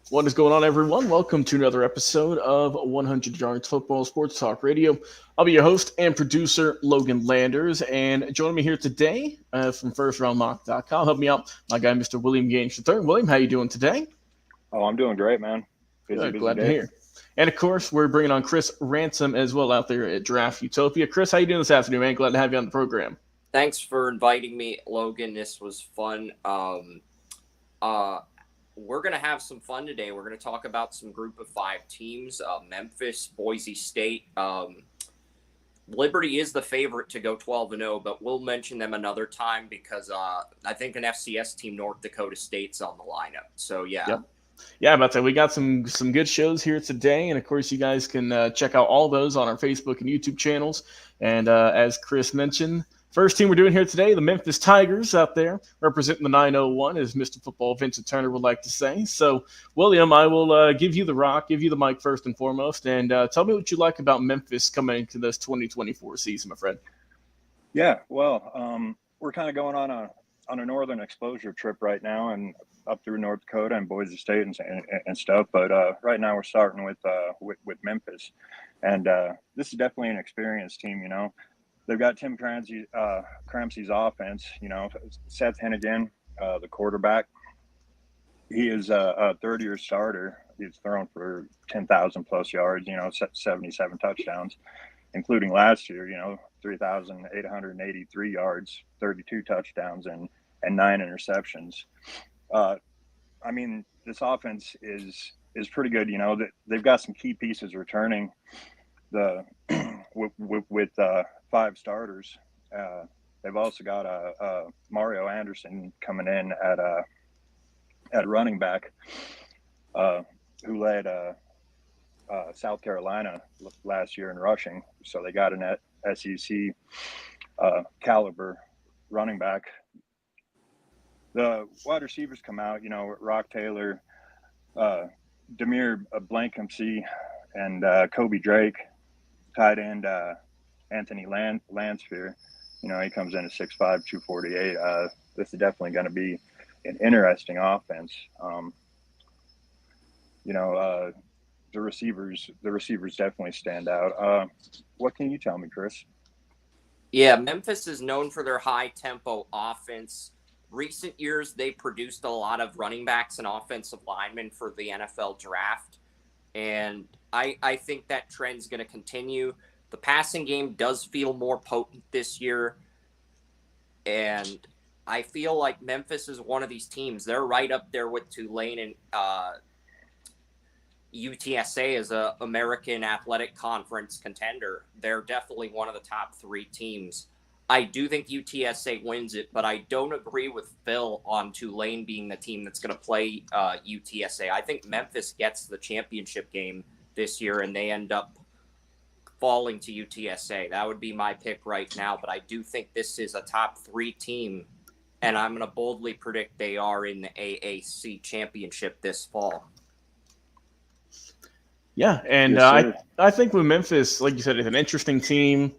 What is going on, everyone? Welcome to another episode of 100 Yards Football Sports Talk Radio. I'll be your host and producer, Logan Landers, and joining me here today from FirstRoundMock.com, help me out, my guy, Mr. William Yanish III. William, how you doing today? Oh, I'm doing great, man. Good, Busy glad to day. hear. And of course, we're bringing on Chris Ransom as well out there at Draft Utopia. Chris, how you doing this afternoon, man? Glad to have you on the program. Thanks for inviting me, Logan. This was fun. We're going to have some fun today. We're going to talk about some group of five teams, Memphis, Boise State. Liberty is the favorite to go 12-0, but we'll mention them another time because I think an FCS team, North Dakota State's on the lineup. So, yeah. Yep. Yeah, about that. We got some good shows here today, and of course, you guys can check out all those on our Facebook and YouTube channels. And as Chris mentioned, first team we're doing here today, the Memphis Tigers out there representing the 901, as Mr. Football Vincent Turner would like to say. So, William, I will give you the mic first and foremost, and tell me what you like about Memphis coming into this 2024 season, my friend. Yeah, well, we're kind of going on a northern exposure trip right now, and up through North Dakota and Boise State and stuff. But right now we're starting with Memphis, and this is definitely an experienced team. You know, they've got Tim Cramsey's offense. You know, Seth Hennigan, the quarterback. He is a third-year starter. He's thrown for 10,000 plus yards. You know, 77 touchdowns, including last year. You know, 3,883 yards, 32 touchdowns, and 9 interceptions. I mean, this offense is pretty good. You know, that they've got some key pieces returning with 5 starters. They've also got Mario Anderson coming in at running back, who led South Carolina last year in rushing. So they got an SEC caliber running back. The wide receivers come out, you know, Rock Taylor, Demir Blankensee, and Kobe Drake. Tight end Anthony Lanspear. You know, he comes in at 6'5", 248. This is definitely going to be an interesting offense. You know, the receivers definitely stand out. What can you tell me, Chris? Yeah, Memphis is known for their high-tempo offense. Recent years, they produced a lot of running backs and offensive linemen for the NFL draft, and I think that trend's going to continue. The passing game does feel more potent this year, and I feel like Memphis is one of these teams. They're right up there with Tulane and UTSA as a American Athletic Conference contender. They're definitely one of the top 3 teams. I do think UTSA wins it, but I don't agree with Phil on Tulane being the team that's going to play UTSA. I think Memphis gets the championship game this year, and they end up falling to UTSA. That would be my pick right now, but I do think this is a top 3 team, and I'm going to boldly predict they are in the AAC championship this fall. Yeah, and Yes, I think with Memphis, like you said, it's an interesting team,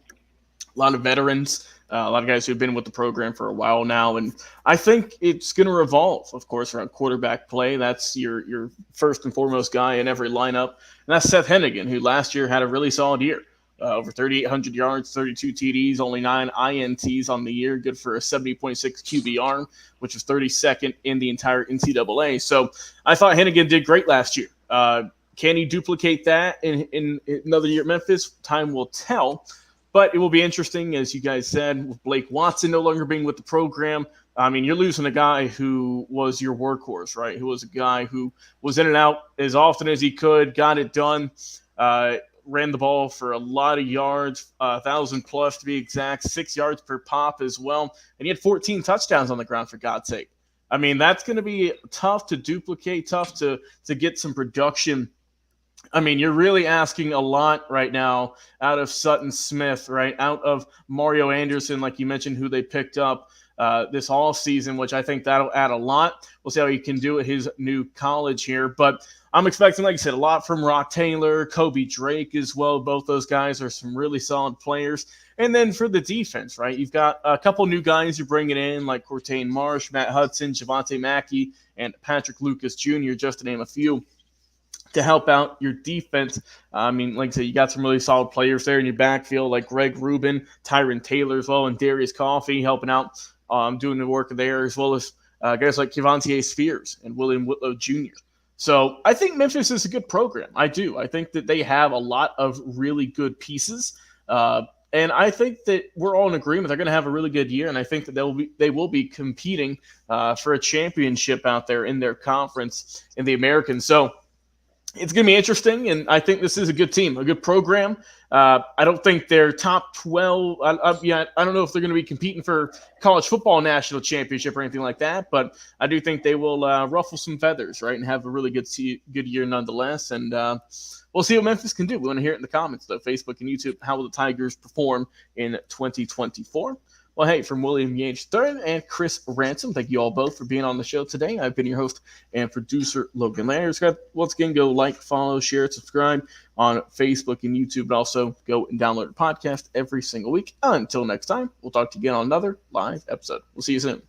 a lot of veterans. A lot of guys who've been with the program for a while now, and I think it's going to revolve, of course, around quarterback play. That's your first and foremost guy in every lineup, and that's Seth Hennigan, who last year had a really solid year, over 3,800 yards, 32 TDs, only 9 INTs on the year, good for a 70.6 QBR, which was 32nd in the entire NCAA. So I thought Hennigan did great last year. Can he duplicate that in another year at Memphis? Time will tell. But it will be interesting, as you guys said, with Blake Watson no longer being with the program. I mean, you're losing a guy who was your workhorse, right? Who was a guy who was in and out as often as he could, got it done, ran the ball for a lot of yards, 1,000 plus to be exact, 6 yards per pop as well. And he had 14 touchdowns on the ground, for God's sake. I mean, that's going to be tough to duplicate, tough to get some production. I mean, you're really asking a lot right now out of Sutton Smith, right? Out of Mario Anderson, like you mentioned, who they picked up this all season, which I think that'll add a lot. We'll see how he can do at his new college here. But I'm expecting, like I said, a lot from Rock Taylor, Kobe Drake as well. Both those guys are some really solid players. And then for the defense, right, you've got a couple new guys you're bringing in, like Cortain Marsh, Matt Hudson, Javante Mackey, and Patrick Lucas Jr., just to name a few. to help out your defense. I mean, like I said, you got some really solid players there in your backfield, like Greg Rubin, Tyron Taylor as well, and Darius Coffey helping out, doing the work there, as well as guys like Kevontae Spears and William Whitlow Jr. So I think Memphis is a good program. I do. I think that they have a lot of really good pieces. And I think that we're all in agreement they're going to have a really good year, and I think that they will be competing for a championship out there in their conference in the American. So it's going to be interesting, and I think this is a good team, a good program. I don't think they're top 12. I don't know if they're going to be competing for college football national championship or anything like that, but I do think they will ruffle some feathers, right, and have a really good year nonetheless. And we'll see what Memphis can do. We want to hear it in the comments, though, Facebook and YouTube. How will the Tigers perform in 2024? Well, hey, from William Yanish III and Chris Ransom, thank you all both for being on the show today. I've been your host and producer, Logan Landers. Once again, go like, follow, share, subscribe on Facebook and YouTube, but also go and download the podcast every single week. Until next time, we'll talk to you again on another live episode. We'll see you soon.